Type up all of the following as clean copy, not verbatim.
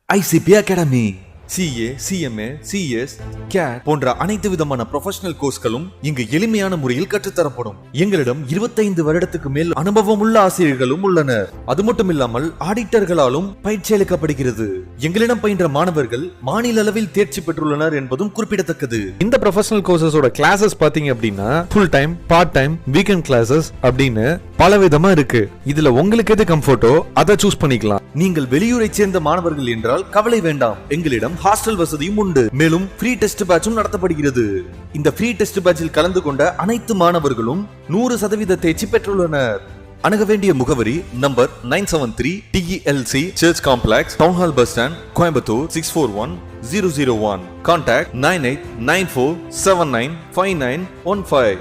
ICP Academy. CA, CMA, CS, CAT போன்ற அனைத்து விதமான ப்ரொஃபஷனல் கோர்ஸ்களும் இங்கு எளிமையான முறையில் கற்றுத்தரப்படும். எங்களிடம் 25 வருடத்துக்கு மேல் அனுபவம் உள்ள ஆசிரியர்களும் உள்ளனர். அது மட்டும் இல்லாமல் ஆடிட்டர்களாலும் பயிற்சி அளிக்கப்படுகிறது. எங்களிடம் பயின்ற மாணவர்கள் மாநில அளவில் தேர்ச்சி பெற்றுள்ளனர் என்பதும் குறிப்பிடத்தக்கது. இந்த ப்ரொஃபஷனல் கோர்சஸோட கிளாஸஸ் பாத்தீங்க அப்படின்னா full time, part time, weekend classes அப்படின்னு பல விதமா இருக்கு. இதுல உங்களுக்கு எது கம்ஃபர்ட்டோ அதை சூஸ் பண்ணிக்கலாம். நீங்கள் வெளியூரை சேர்ந்த மாணவர்கள் என்றால் கவலை வேண்டாம். எங்களிடம் ஹாஸ்டல் வசதியும் உண்டு. மேலும் ஃப்ரீ டெஸ்ட் பேட்சும் நடத்தப்படுகிறது. இந்த ஃப்ரீ டெஸ்ட் பேட்சில் கலந்து கொண்ட அனைத்து மாணவர்களும் 100% தேர்ச்சி பெற்றுள்ளனர். அணுக வேண்டிய முகவரி number 973 TELC church complex, town hall bus stand, Coimbatore 641001. Contact 9894795915.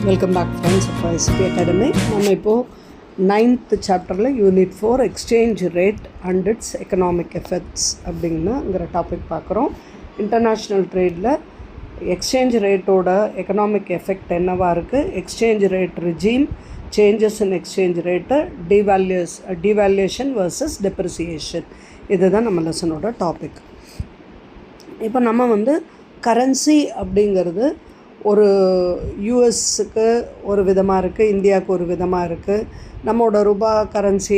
Welcome back friends of ICP Academy. நம்ம இப்போது 9th சாப்டரில் unit 4 exchange rate and its economic effects அப்படிங்கிற டாபிக் பார்க்குறோம். இன்டர்நேஷ்னல் ட்ரேடில் எக்ஸ்சேஞ்ச் ரேட்டோட எக்கனாமிக் எஃபெக்ட் என்னவாக இருக்குது, exchange rate regime, changes in exchange rate, devaluation versus depreciation, இதுதான் நம்ம லெசனோட டாபிக். இப்போ நம்ம கரன்சி அப்படிங்கிறது ஒரு யூஎஸ்க்கு ஒரு விதமாக இருக்குது, இந்தியாவுக்கு ஒரு விதமாக இருக்குது. நம்மளோட ரூபா கரன்சி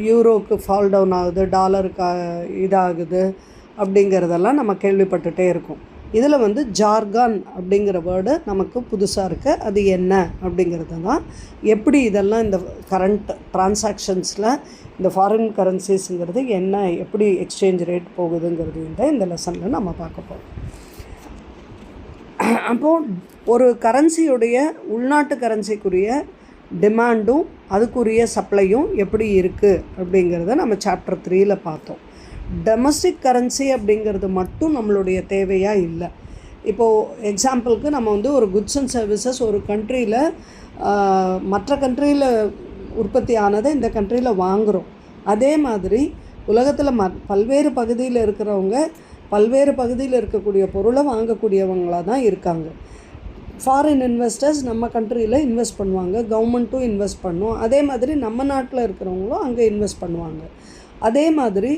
யூரோக்கு ஃபால் டவுன் ஆகுது, டாலருக்கு இதாகுது அப்படிங்கிறதெல்லாம் நம்ம கேள்விப்பட்டுகிட்டே இருக்கோம். இதில் ஜார்கான் அப்படிங்கிற வேர்டு நமக்கு புதுசாக இருக்குது. அது என்ன அப்படிங்கிறது தான், எப்படி இதெல்லாம் இந்த கரண்ட் டிரான்சாக்ஷன்ஸில் இந்த ஃபாரின் கரன்சிஸுங்கிறது என்ன, எப்படி எக்ஸ்சேஞ்ச் ரேட் போகுதுங்கிறது இந்த லெசனில் நம்ம பார்க்க போகிறோம். அப்போது ஒரு கரன்சியுடைய உள்நாட்டு கரன்சிக்குரிய டிமாண்டும் அதுக்குரிய சப்ளையும் எப்படி இருக்குது அப்படிங்கிறத நம்ம சாப்டர் 3ல் பார்த்தோம். டொமஸ்டிக் கரன்சி அப்படிங்கிறது மட்டும் நம்மளுடைய தேவையாக இல்லை. இப்போது எக்ஸாம்பிளுக்கு நம்ம ஒரு குட்ஸ் அண்ட் சர்வீசஸ் ஒரு கண்ட்ரியில் மற்ற கண்ட்ரியில் உற்பத்தி ஆனதை இந்த கண்ட்ரியில் வாங்குகிறோம். அதே மாதிரி உலகத்தில் பல்வேறு பகுதியில் இருக்கிறவங்க பல்வேறு பகுதியில் இருக்கக்கூடிய பொருளை வாங்கக்கூடியவங்களாக தான் இருக்காங்க. ஃபாரின் இன்வெஸ்டர்ஸ் நம்ம கண்ட்ரியில் இன்வெஸ்ட் பண்ணுவாங்க, கவர்மெண்ட்டும் இன்வெஸ்ட் பண்ணும். அதே மாதிரி நம்ம நாட்டில் இருக்கிறவங்களும் அங்கே இன்வெஸ்ட் பண்ணுவாங்க. அதே மாதிரி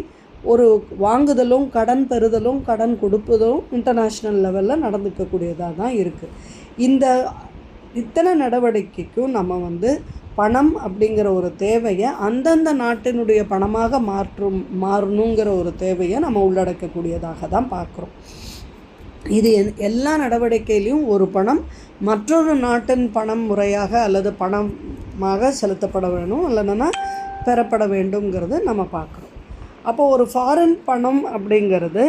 ஒரு வாங்குதலும் கடன் பெறுதலும் கடன் கொடுப்பதும் இன்டர்நேஷ்னல் லெவலில் நடந்துக்கக்கூடியதாக தான் இருக்குது. இத்தனை நடவடிக்கைக்கும் நம்ம பணம் அப்படிங்கிற ஒரு தேவையை அந்தந்த நாட்டினுடைய பணமாக மாறணுங்கிற ஒரு தேவையை நம்ம உள்ளடக்கக்கூடியதாக தான் பார்க்குறோம். இது எல்லா நடவடிக்கையிலையும் ஒரு பணம் மற்றொரு நாட்டின் பணம் முறையாக அல்லது பணமாக செலுத்தப்பட வேணும், இல்லைன்னா பெறப்பட வேண்டும்ங்கிறது நம்ம பார்க்குறோம். அப்போது ஒரு ஃபாரின் பணம் அப்படிங்கிறது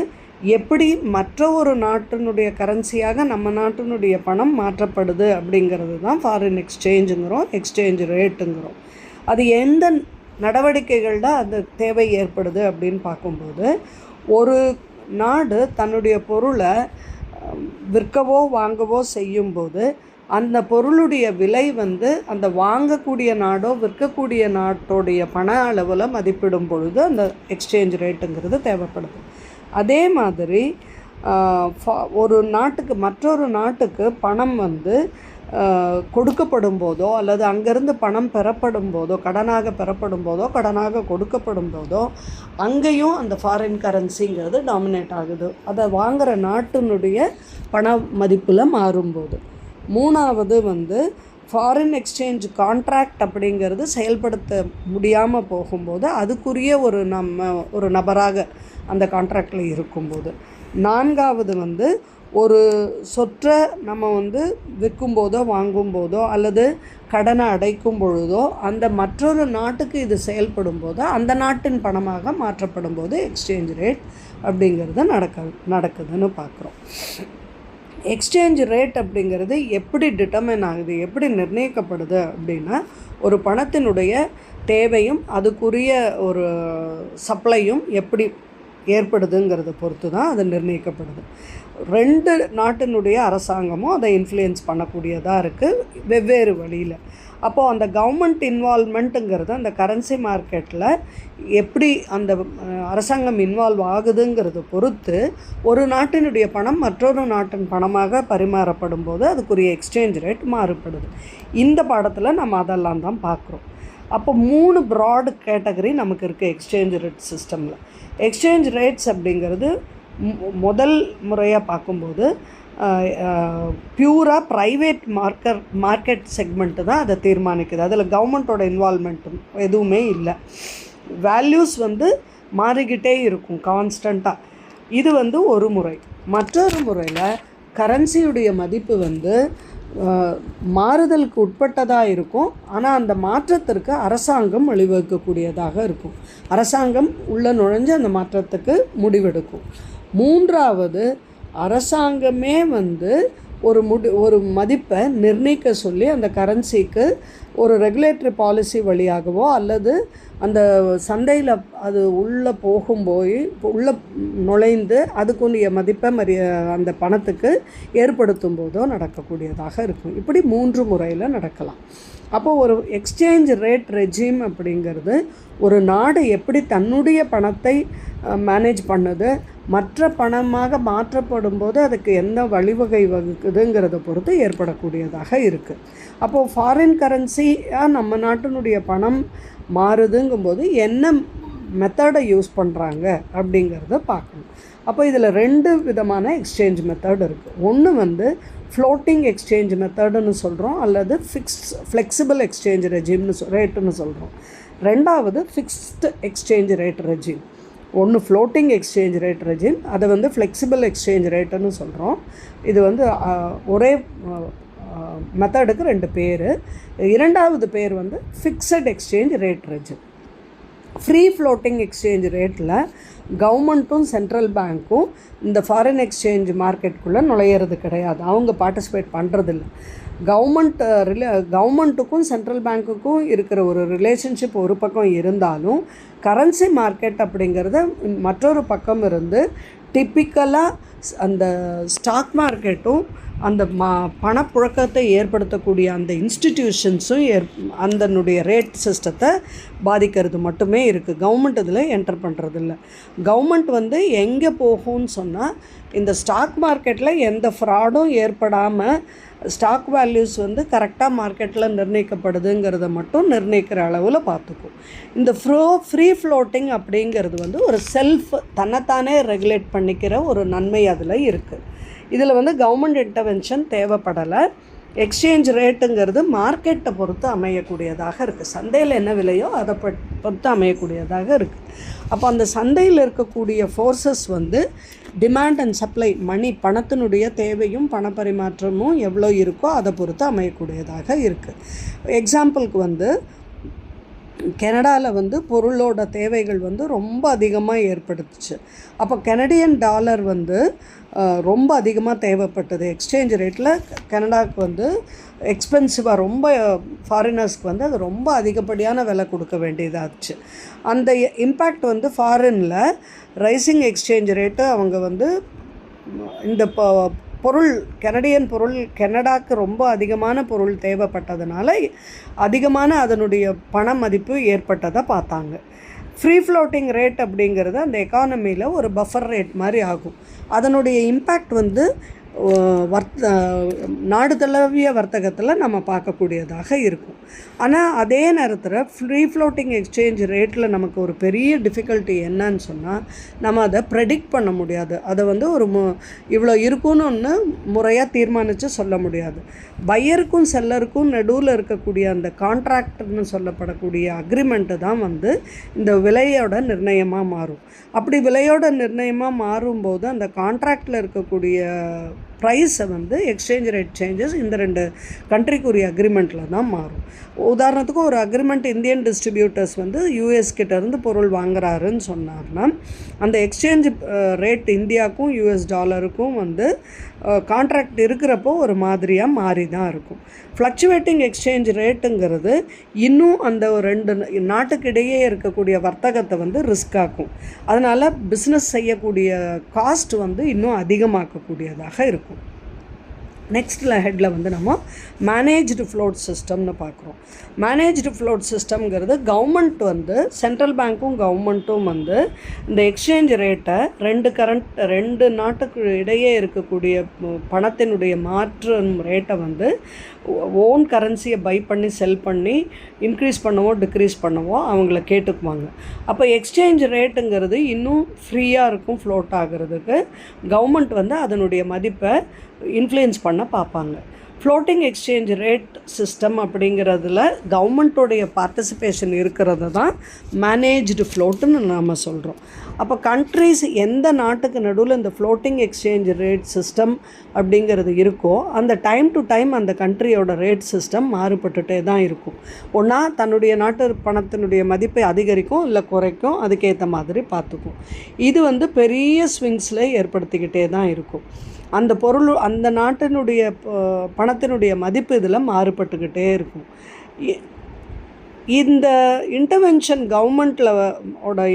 எப்படி மற்ற ஒரு நாட்டினுடைய கரன்சியாக நம்ம நாட்டினுடைய பணம் மாற்றப்படுது அப்படிங்கிறது தான் ஃபாரின் எக்ஸ்சேஞ்சுங்கிறோம், எக்ஸ்சேஞ்ச் ரேட்டுங்கிறோம். அது எந்த நடவடிக்கைகளில் அந்த தேவை ஏற்படுது அப்படின்னு பார்க்கும்போது, ஒரு நாடு தன்னுடைய பொருளை விற்கவோ வாங்கவோ செய்யும்போது அந்த பொருளுடைய விலை அந்த வாங்கக்கூடிய நாடோ விற்கக்கூடிய நாட்டோடைய பண அளவில் மதிப்பிடும் பொழுது அந்த எக்ஸ்சேஞ்ச் ரேட்டுங்கிறது தேவைப்படுது. அதே மாதிரி ஒரு நாட்டுக்கு மற்றொரு நாட்டுக்கு பணம் கொடுக்கப்படும் போதோ அல்லது அங்கேருந்து பணம் பெறப்படும் போதோ, கடனாக பெறப்படும் போதோ கடனாக கொடுக்கப்படும் போதோ அங்கேயும் அந்த ஃபாரின் கரன்சிங்கிறது டாமினேட் ஆகுது, அதை வாங்குகிற நாட்டினுடைய பண மதிப்பில் மாறும்போது. மூணாவது ஃபாரின் எக்ஸ்சேஞ்ச் கான்ட்ராக்ட் அப்படிங்கிறது செயல்படுத்த முடியாமல் போகும்போது அதுக்குரிய ஒரு நபராக அந்த கான்ட்ராக்டில் இருக்கும்போது. நான்காவது ஒரு சொற்றை நம்ம விற்கும்போதோ வாங்கும்போதோ அல்லது கடனை அடைக்கும் பொழுதோ அந்த மற்றொரு நாட்டுக்கு இது செயல்படும் போதோ அந்த நாட்டின் பணமாக மாற்றப்படும் போது எக்ஸ்சேஞ்ச் ரேட் அப்படிங்கிறது நடக்குதுன்னு பார்க்குறோம். எக்ஸ்சேஞ்ச் ரேட் அப்படிங்கிறது எப்படி டிட்டர்மைன் ஆகுது, எப்படி நிர்ணயிக்கப்படுது அப்படின்னா, ஒரு பணத்தினுடைய தேவையும் அதுக்குரிய ஒரு சப்ளையும் எப்படி ஏற்படுதுங்கிறத பொறுத்து தான் அது நிர்ணயிக்கப்படுது. 2 நாட்டினுடைய அரசாங்கமும் அதை இன்ஃப்ளூயன்ஸ் பண்ணக்கூடியதாக இருக்குது வெவ்வேறு வழியில். அப்போது அந்த கவர்மெண்ட் இன்வால்மெண்ட்டுங்கிறது அந்த கரன்சி மார்க்கெட்டில் எப்படி அந்த அரசாங்கம் இன்வால்வ் ஆகுதுங்கிறத பொறுத்து ஒரு நாட்டினுடைய பணம் மற்றொரு நாட்டின் பணமாக பரிமாறப்படும் போது அதுக்குரிய எக்ஸ்சேஞ்ச் ரேட் மாறுபடுது. இந்த பாடத்தில் நம்ம அதெல்லாம் தான் பார்க்குறோம். அப்போ 3 ப்ராட் கேட்டகரி நமக்கு இருக்குது எக்ஸ்சேஞ்ச் ரேட் சிஸ்டமில். எக்ஸ்சேஞ்ச் ரேட்ஸ் அப்படிங்கிறது முதல் முறையாக பார்க்கும்போது பியூராக ப்ரைவேட் மார்க்கெட் செக்மெண்ட்டு தான் அதை தீர்மானிக்குது. அதில் கவர்மெண்ட்டோட இன்வால்மெண்ட்டும் எதுவுமே இல்லை. வேல்யூஸ் மாறிக்கிட்டே இருக்கும் கான்ஸ்டண்ட்டாக. இது ஒரு முறை. மற்றொரு முறையில் கரன்சியுடைய மதிப்பு மாறுதலுக்கு உட்பட்டதாக இருக்கும். ஆனால் அந்த மாற்றத்திற்கு அரசாங்கம் வழிவகுக்கக்கூடியதாக இருக்கும். அரசாங்கம் உள்ளே நுழைஞ்சு அந்த மாற்றத்துக்கு முடிவெடுக்கும். மூன்றாவது, அரசாங்கமே ஒரு மதிப்பை நிர்ணயிக்க சொல்லி அந்த கரன்சிக்கு ஒரு ரெகுலேட்டரி பாலிசி வழியாகவோ அல்லது அந்த சந்தையில் அது உள்ளே உள்ளே நுழைந்து அதுக்குரிய மதிப்பை அந்த பணத்துக்கு ஏற்படுத்தும் போதோ நடக்கக்கூடியதாக இருக்கும். இப்படி 3 முறையில் நடக்கலாம். அப்போது ஒரு எக்ஸ்சேஞ்ச் ரேட் ரெஜிம் அப்படிங்கிறது ஒரு நாடு எப்படி தன்னுடைய பணத்தை மேனேஜ் பண்ணுது, மற்ற பணமாக மாற்றப்படும் போது அதுக்கு என்ன வழிவகை வகுக்குதுங்கிறத பொறுத்து ஏற்படக்கூடியதாக இருக்குது. அப்போது ஃபாரின் கரன்சியாக நம்ம நாட்டினுடைய பணம் மாறுதுங்கும்போது என்ன மெத்தடை யூஸ் பண்ணுறாங்க அப்படிங்கிறத பார்க்கணும். அப்போ இதில் 2 விதமான எக்ஸ்சேஞ்ச் மெத்தட் இருக்குது. ஒன்று ஃப்ளோட்டிங் எக்ஸ்சேஞ்ச் மெத்தடுன்னு சொல்கிறோம், அல்லது ஃப்ளெக்சிபிள் எக்ஸ்சேஞ்ச் ரேட்டுன்னு சொல்கிறோம். ரெண்டாவது ஃபிக்ஸ்டு எக்ஸ்சேஞ்ச் ரேட் ரெஜிம். ஒன்று ஃப்ளோட்டிங் எக்ஸ்சேஞ்ச் ரேட் ரெஜிம், அதை ஃப்ளெக்சிபிள் எக்ஸ்சேஞ்ச் ரேட்டுன்னு சொல்கிறோம். இது ஒரே மெத்தடுக்கு 2 பேர். இரண்டாவது பேர் fixed exchange rate regime. Free floating exchange ரேட்டில் கவர்மெண்ட்டும் சென்ட்ரல் பேங்க்கும் இந்த ஃபாரின் எக்ஸ்சேஞ்ச் மார்க்கெட்டுக்குள்ளே நுழையிறது கிடையாது. அவங்க பார்ட்டிசிபேட் பண்ணுறதில்ல. கவர்மெண்ட்டுக்கும் சென்ட்ரல் பேங்க்குக்கும் இருக்கிற ஒரு ரிலேஷன்ஷிப் ஒரு பக்கம் இருந்தாலும் கரன்சி மார்க்கெட் அப்படிங்கிறது மற்றொரு பக்கம் இருந்து டிப்பிக்கலாக அந்த ஸ்டாக் மார்க்கெட்டும் அந்த பணப்புழக்கத்தை ஏற்படுத்தக்கூடிய அந்த இன்ஸ்டிடியூஷன்ஸும் அதனுடைய ரேட் சிஸ்டத்தை பாதிக்கிறது மட்டுமே இருக்குது. கவர்மெண்ட் இதில் என்டர் பண்ணுறதில்ல. கவர்மெண்ட் எங்கே போகும்னு சொன்னால் இந்த ஸ்டாக் மார்க்கெட்டில் எந்த ஃப்ராடும் ஏற்படாமல் ஸ்டாக் வேல்யூஸ் கரெக்டாக மார்க்கெட்டில் நிர்ணயிக்கப்படுதுங்கிறத மட்டும் நிர்ணயிக்கிற அளவில் பார்த்துக்கும். இந்த ஃப்ரீ ஃப்ளோட்டிங் அப்படிங்கிறது ஒரு தன்னைத்தானே ரெகுலேட் பண்ணிக்கிற ஒரு நன்மை அதில் இருக்குது. இதில் கவர்மெண்ட் இன்டர்வென்ஷன் தேவைப்படலை. எக்ஸ்சேஞ்ச் ரேட்டுங்கிறது மார்க்கெட்டை பொறுத்து அமையக்கூடியதாக இருக்குது. சந்தையில் என்ன விலையோ அதை பொறுத்து அமையக்கூடியதாக இருக்குது. அப்போ அந்த சந்தையில் இருக்கக்கூடிய ஃபோர்ஸஸ் டிமாண்ட் அண்ட் சப்ளை, பணத்தினுடைய தேவையும் பணப்பரிமாற்றமும் எவ்வளோ இருக்கோ அதை பொறுத்து அமையக்கூடியதாக இருக்குது. எக்ஸாம்பிளுக்கு கனடாவில் பொருளோட தேவைகள் ரொம்ப அதிகமாக ஏற்படுத்துச்சு. அப்போ கனடியன் டாலர் ரொம்ப அதிகமாக தேவைப்பட்டது. எக்ஸ்சேஞ்ச் ரேட்டில் கனடாவுக்கு எக்ஸ்பென்சிவாக ரொம்ப ஃபாரினர்ஸ்க்கு அது ரொம்ப அதிகப்படியான விலை கொடுக்க வேண்டியதாச்சு. அந்த இம்பேக்ட் ஃபாரினில் ரைசிங் எக்ஸ்சேஞ்ச் ரேட்டு அவங்க இந்த கனடியன் பொருள் கனடாவுக்கு ரொம்ப அதிகமான பொருள் தேவைப்பட்டதுனால அதிகமான அதனுடைய பண மதிப்பு ஏற்பட்டதை பார்த்தாங்க. ஃப்ரீ ஃப்ளோட்டிங் ரேட் அப்படிங்கிறது அந்த எக்கானமியில் ஒரு பஃபர் ரேட் மாதிரி ஆகும். அதனுடைய இம்பேக்ட் நாடு தழுவிய வர்த்தகத்தில் நம்ம பார்க்கக்கூடியதாக இருக்கும். ஆனால் அதே நேரத்தில் ஃப்ரீ ஃப்ளோட்டிங் எக்ஸ்சேஞ்ச் ரேட்டில் நமக்கு ஒரு பெரிய டிஃபிகல்ட்டி என்னன்னு சொன்னால் நம்ம அதை ப்ரெடிக்ட் பண்ண முடியாது. அதை ஒரு இவ்வளோ இருக்குன்னு ஒன்று முறையாக தீர்மானித்து சொல்ல முடியாது. பையருக்கும் செல்லருக்கும் நடுவில் இருக்கக்கூடிய அந்த கான்ட்ராக்ட்னு சொல்லப்படக்கூடிய அக்ரிமெண்ட்டு தான் இந்த விலையோட நிர்ணயமாக மாறும். அப்படி விலையோட நிர்ணயமாக மாறும்போது அந்த கான்ட்ராக்டில் இருக்கக்கூடிய ப்ரைஸை எக்ஸ்சேஞ்ச் ரேட் சேஞ்சஸ் இந்த 2 கண்ட்ரிக்குரிய அக்ரிமெண்ட்டில் தான் மாறும். உதாரணத்துக்கு ஒரு அக்ரிமெண்ட் இந்தியன் டிஸ்ட்ரிபியூட்டர்ஸ் யூஎஸ் கிட்டேருந்து பொருள் வாங்குறாருன்னு சொன்னார்னா அந்த எக்ஸ்சேஞ்ச் ரேட் இந்தியாவுக்கும் யூஎஸ் டாலருக்கும் கான்ட்ராக்ட் இருக்கிறப்போ ஒரு மாதிரியாக மாறி தான் இருக்கும். ஃப்ளக்சுவேட்டிங் எக்ஸ்சேஞ்ச் ரேட்டுங்கிறது இன்னும் அந்த 2 நாட்டுக்கிடையே இருக்கக்கூடிய வர்த்தகத்தை ரிஸ்க் ஆக்கும். அதனால் பிஸ்னஸ் செய்யக்கூடிய காஸ்ட் இன்னும் அதிகமாக்கக்கூடியதாக இருக்கும். நெக்ஸ்ட் ஹெட்டில் வந்து நம்ம மேனேஜ்டு ஃப்ளோட் சிஸ்டம்னு பார்க்குறோம். மேனேஜ்டு ஃப்ளோட் சிஸ்டம்ங்கிறது கவர்மெண்ட் வந்து சென்ட்ரல் பேங்க்கும் கவர்மெண்ட்டும் வந்து இந்த எக்ஸ்சேஞ்ச் ரேட்டை ரெண்டு நாட்டுக்கு இடையே இருக்கக்கூடிய பணத்தினுடைய மாற்று ரேட்டை வந்து ஓன் கரன்சியை பை பண்ணி செல் பண்ணி இன்க்ரீஸ் பண்ணவோ டிக்ரீஸ் பண்ணவோ அவங்கள கேட்டுக்குவாங்க. அப்போ எக்ஸ்சேஞ்ச் ரேட்டுங்கிறது இன்னும் ஃப்ரீயாக இருக்கும் ஃப்ளோட் ஆகிறதுக்கு. கவர்மெண்ட் வந்து அதனுடைய மதிப்பை இன்ஃப்ளூயன்ஸ் பண்ண பார்ப்பாங்க. ஃப்ளோட்டிங் எக்ஸ்சேஞ்ச் ரேட் சிஸ்டம் அப்படிங்கிறதுல கவர்மெண்ட்டோடைய பார்ட்டிசிபேஷன் இருக்கிறது தான் மேனேஜ்டு ஃப்ளோட்டுன்னு நாம் சொல்கிறோம். அப்போ கண்ட்ரிஸ் எந்த நாட்டுக்கு நடுவில் இந்த ஃப்ளோட்டிங் எக்ஸ்சேஞ்ச் ரேட் சிஸ்டம் அப்படிங்கிறது இருக்கோ அந்த டைம் டு டைம் அந்த கண்ட்ரியோட ரேட் சிஸ்டம் மாறுபட்டுகிட்டே தான் இருக்கும். ஒன்றா தன்னுடைய நாட்டு பணத்தினுடைய மதிப்பை அதிகரிக்கும், இல்லை குறைக்கும், அதுக்கேற்ற மாதிரி பார்த்துக்கும். இது வந்து பெரிய ஸ்விங்ஸில் ஏற்படுத்திக்கிட்டே தான் இருக்கும். அந்த பொருள் அந்த நாட்டினுடைய பணத்தினுடைய மதிப்பு இதில் மாறுபட்டுக்கிட்டே இருக்கும். இந்த இன்டர்வென்ஷன் கவர்மெண்ட்டில்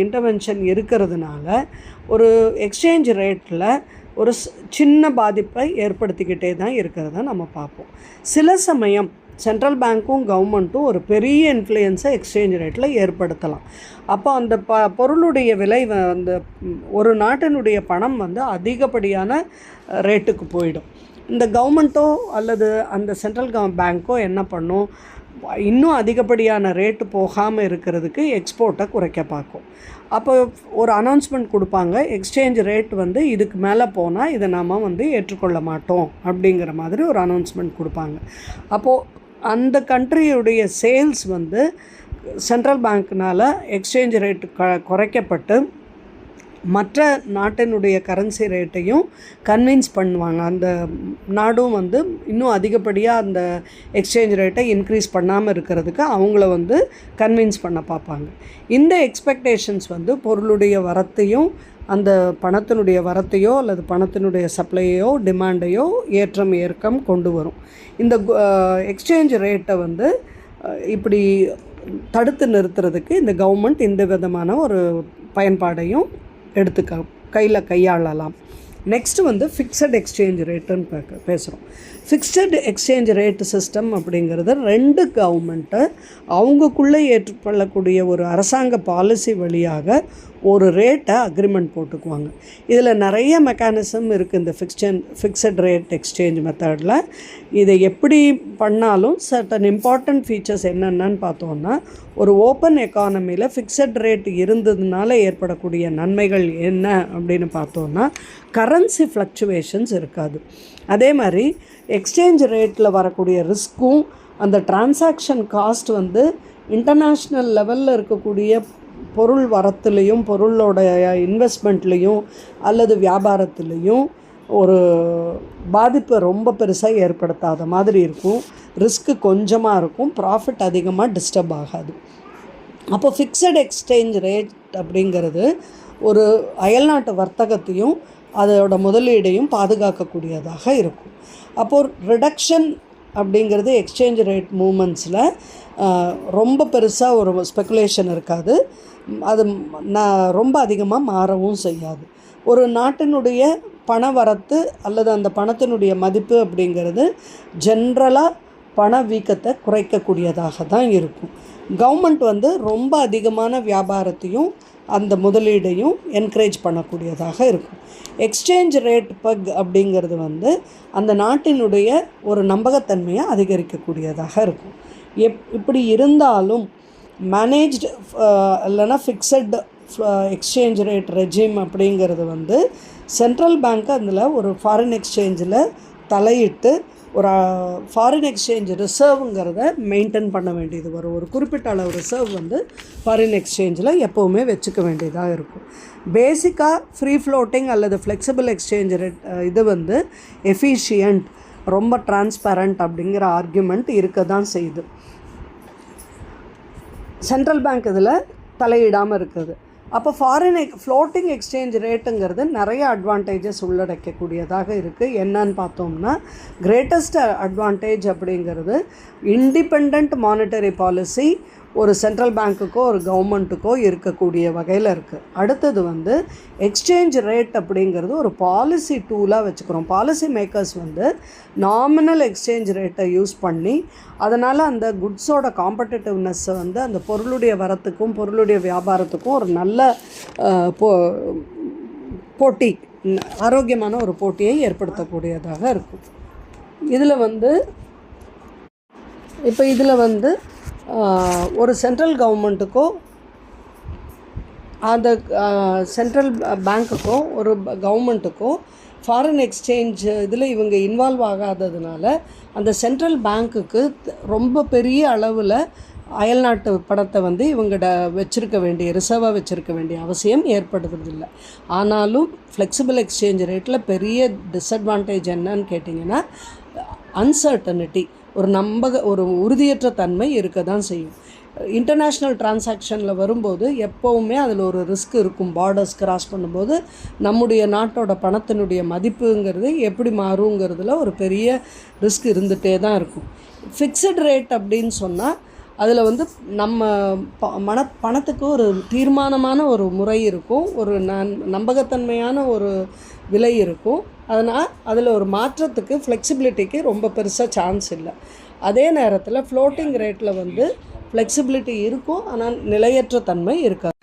இன்டர்வென்ஷன் இருக்கிறதுனால ஒரு எக்ஸ்சேஞ்ச் ரேட்டில் ஒரு சின்ன பாதிப்பை ஏற்படுத்திக்கிட்டே தான் இருக்கிறத நம்ம பார்ப்போம். சில சமயம் சென்ட்ரல் பேங்க்கும் கவர்மெண்ட்டும் ஒரு பெரிய இன்ஃப்ளூயன்ஸை எக்ஸ்சேஞ்ச் ரேட்டில் ஏற்படுத்தலாம். அப்போ அந்த பொருளுடைய விலை அந்த ஒரு நாட்டினுடைய பணம் வந்து அதிகப்படியான ரேட்டுக்கு போயிடும். இந்த கவர்மெண்ட்டோ அல்லது அந்த சென்ட்ரல் பேங்க்கோ என்ன பண்ணும், இன்னும் அதிகப்படியான ரேட்டு போகாமல் இருக்கிறதுக்கு எக்ஸ்போர்ட்டை குறைக்க பார்க்கும். அப்போ ஒரு அனௌன்ஸ்மெண்ட் கொடுப்பாங்க, எக்ஸ்சேஞ்ச் ரேட் வந்து இதுக்கு மேலே போனால் இதை நாம் வந்து ஏற்றுக்கொள்ள மாட்டோம் அப்படிங்கிற மாதிரி ஒரு அனௌன்ஸ்மெண்ட் கொடுப்பாங்க. அப்போது அந்த கண்ட்ரியுடைய சேல்ஸ் வந்து சென்ட்ரல் பேங்க்னால் எக்ஸ்சேஞ்ச் ரேட்டு குறைக்கப்பட்டு மற்ற நாட்டினுடைய கரன்சி ரேட்டையும் கன்வின்ஸ் பண்ணுவாங்க. அந்த நாடும் வந்து இன்னும் அதிகப்படியாக அந்த எக்ஸ்சேஞ்ச் ரேட்டை இன்க்ரீஸ் பண்ணாமல் இருக்கிறதுக்கு அவங்கள வந்து கன்வின்ஸ் பண்ண பார்ப்பாங்க. இந்த எக்ஸ்பெக்டேஷன்ஸ் வந்து பொருளுடைய வரத்தையும் அந்த பணத்தினுடைய வரத்தையோ அல்லது பணத்தினுடைய சப்ளையோ டிமாண்டையோ ஏற்றம் இறக்கம் கொண்டு வரும். இந்த எக்ஸ்சேஞ்ச் ரேட்டை வந்து இப்படி தடுத்து நிறுத்துறதுக்கு இந்த கவர்மெண்ட் இந்த விதமான ஒரு பயன்பாடையும் கையாளலாம். நெக்ஸ்ட்டு வந்து ஃபிக்ஸட் எக்ஸ்சேஞ்ச் ரேட்டுன்னு பேசுகிறோம். ஃபிக்ஸட் எக்ஸ்சேஞ்ச் ரேட் சிஸ்டம் அப்படிங்கிறது ரெண்டு கவர்மெண்ட்டை அவங்கக்குள்ளே ஏற்றுக்கொள்ளக்கூடிய ஒரு அரசாங்க பாலிசி வழியாக ஒரு ரேட்டை அக்ரிமெண்ட் போட்டுக்குவாங்க. இதில் நிறைய மெக்கானிசம் இருக்குது இந்த ஃபிக்ஸட் ரேட் எக்ஸ்சேஞ்ச் மெத்தடில். இதை எப்படி பண்ணாலும் சர்டன் இம்பார்ட்டண்ட் ஃபீச்சர்ஸ் என்னென்னு பார்த்தோன்னா, ஒரு ஓப்பன் எக்கானமியில் ஃபிக்ஸட் ரேட் இருந்ததுனால ஏற்படக்கூடிய நன்மைகள் என்ன அப்படின்னு பார்த்தோன்னா, கரன்சி ஃப்ளக்சுவேஷன்ஸ் இருக்காது. அதே மாதிரி எக்ஸ்சேஞ்ச் ரேட்டில் வரக்கூடிய ரிஸ்க்கும் அந்த டிரான்சாக்ஷன் காஸ்ட் வந்து இன்டர்நேஷ்னல் லெவலில் இருக்கக்கூடிய பொருள் வரத்துலேயும் பொருளோடைய இன்வெஸ்ட்மெண்ட்லேயும் அல்லது வியாபாரத்துலேயும் ஒரு பாதிப்பை ரொம்ப பெருசாக ஏற்படுத்தாத மாதிரி இருக்கும். ரிஸ்க்கு கொஞ்சமாக இருக்கும், ப்ராஃபிட் அதிகமாக டிஸ்டர்ப் ஆகாது. அப்போ ஃபிக்ஸட் எக்ஸ்சேஞ்ச் ரேட் அப்படிங்கிறது ஒரு அயல்நாட்டு வர்த்தகத்தையும் அதோட முதலீடையும் பாதுகாக்கக்கூடியதாக இருக்கும். அப்போது ரிடக்ஷன் அப்படிங்கிறது எக்ஸ்சேஞ்ச் ரேட் மூமெண்ட்ஸில் ரொம்ப பெருசாக ஒரு ஸ்பெக்குலேஷன் இருக்காது. அது ரொம்ப அதிகமாக மாறவும் செய்யாது. ஒரு நாட்டினுடைய பண வரத்து அல்லது அந்த பணத்தினுடைய மதிப்பு அப்படிங்கிறது ஜென்ரலாக பண வீக்கத்தை குறைக்கக்கூடியதாக தான் இருக்கும். கவர்மெண்ட் வந்து ரொம்ப அதிகமான வியாபாரத்தையும் அந்த முதலீடையும் என்கரேஜ் பண்ணக்கூடியதாக இருக்கும். எக்ஸ்சேஞ்ச் ரேட் பக் அப்படிங்கிறது வந்து அந்த நாட்டினுடைய ஒரு நம்பகத்தன்மையை அதிகரிக்கக்கூடியதாக இருக்கும். இப்படி இருந்தாலும் மேனேஜ்டு இல்லைன்னா ஃபிக்ஸட் எக்ஸ்சேஞ்ச் ரேட் ரெஜிம் அப்படிங்கிறது வந்து சென்ட்ரல் பேங்க் அதில் ஒரு ஃபாரின் எக்ஸ்சேஞ்சில் தலையிட்டு ஒரு ஃபாரின் எக்ஸ்சேஞ்ச் ரிசர்வுங்கிறத மெயின்டைன் பண்ண வேண்டியது வரும். ஒரு குறிப்பிட்ட அளவு ரிசர்வ் வந்து ஃபாரின் எக்ஸ்சேஞ்சில் எப்போவுமே வச்சுக்க வேண்டியதாக இருக்கும். பேசிக்காக ஃப்ரீ ஃப்ளோட்டிங் அல்லது ஃப்ளெக்சிபிள் எக்ஸ்சேஞ்ச் ரேட் இது வந்து எஃபிஷியன்ட், ரொம்ப டிரான்ஸ்பரண்ட் அப்படிங்கிற ஆர்கியூமெண்ட் இருக்க தான் செய்யுது. சென்ட்ரல் பேங்க் இதில் தலையிடாமல் இருக்குது. அப்போ ஃப்ளோட்டிங் எக்ஸ்சேஞ்ச் ரேட்டுங்கிறது நிறைய அட்வான்டேஜஸ் உள்ளடக்கக்கூடியதாக இருக்குது. என்னன்னு பார்த்தோம்னா, கிரேட்டஸ்ட் அட்வான்டேஜ் அப்படிங்கிறது இண்டிபெண்ட் மானிட்டரி பாலிசி, ஒரு சென்ட்ரல் பேங்க்குக்கோ ஒரு கவர்மெண்ட்டுக்கோ இருக்கக்கூடிய வகையில் இருக்குது. அடுத்தது வந்து எக்ஸ்சேஞ்ச் ரேட் அப்படிங்கிறது ஒரு பாலிசி டூலாக வச்சுக்கிறோம். பாலிசி மேக்கர்ஸ் வந்து நாமினல் எக்ஸ்சேஞ்ச் ரேட்டை யூஸ் பண்ணி அதனால் அந்த குட்ஸோட காம்படிட்டிவ்னஸ்ஸை வந்து அந்த பொருளுடைய வரத்துக்கும் பொருளுடைய வியாபாரத்துக்கும் ஒரு நல்ல போட்டி, ஆரோக்கியமான ஒரு போட்டியை ஏற்படுத்தக்கூடியதாக இருக்கும். இதில் வந்து ஒரு சென்ட்ரல் கவர்மெண்ட்டுக்கோ அந்த சென்ட்ரல் பேங்க்குக்கோ ஒரு கவர்மெண்ட்டுக்கோ ஃபாரின் எக்ஸ்சேஞ்ச் இதில் இவங்க இன்வால்வ் ஆகாததுனால அந்த சென்ட்ரல் பேங்க்குக்கு ரொம்ப பெரிய அளவில் அயல்நாட்டு பணத்தை வந்து இவங்கள்ட வச்சுருக்க வேண்டிய ரிசர்வாக வச்சுருக்க வேண்டிய அவசியம் ஏற்படுறதில்லை. ஆனாலும் ஃப்ளெக்சிபிள் எக்ஸ்சேஞ்ச் ரேட்டில் பெரிய டிஸ்அட்வான்டேஜ் என்னன்னு கேட்டிங்கன்னா அன்சர்டனிட்டி, ஒரு உறுதியற்ற தன்மை இருக்க தான் செய்யும். இன்டர்நேஷ்னல் டிரான்சாக்ஷனில் வரும்போது எப்போவுமே அதில் ஒரு ரிஸ்க் இருக்கும். பார்டர்ஸ் கிராஸ் பண்ணும்போது நம்முடைய நாட்டோட பணத்தினுடைய மதிப்புங்கிறது எப்படி மாறுங்கிறதுல ஒரு பெரிய ரிஸ்க் இருந்துகிட்டே தான் இருக்கும். ஃபிக்ஸட் ரேட் அப்படின்னு சொன்னால் அதில் வந்து நம்ம பணத்துக்கு ஒரு தீர்மானமான ஒரு முறை இருக்கும், ஒரு நம்பகத்தன்மையான ஒரு விலை இருக்கும். அதனால் அதில் ஒரு மாற்றத்துக்கு ஃப்ளெக்சிபிலிட்டிக்கு ரொம்ப பெருசாக சான்ஸ் இல்லை. அதே நேரத்தில் ஃப்ளோட்டிங் ரேட்டில் வந்து ஃப்ளெக்சிபிலிட்டி இருக்கும், ஆனால் நிலையற்ற தன்மை இருக்காது.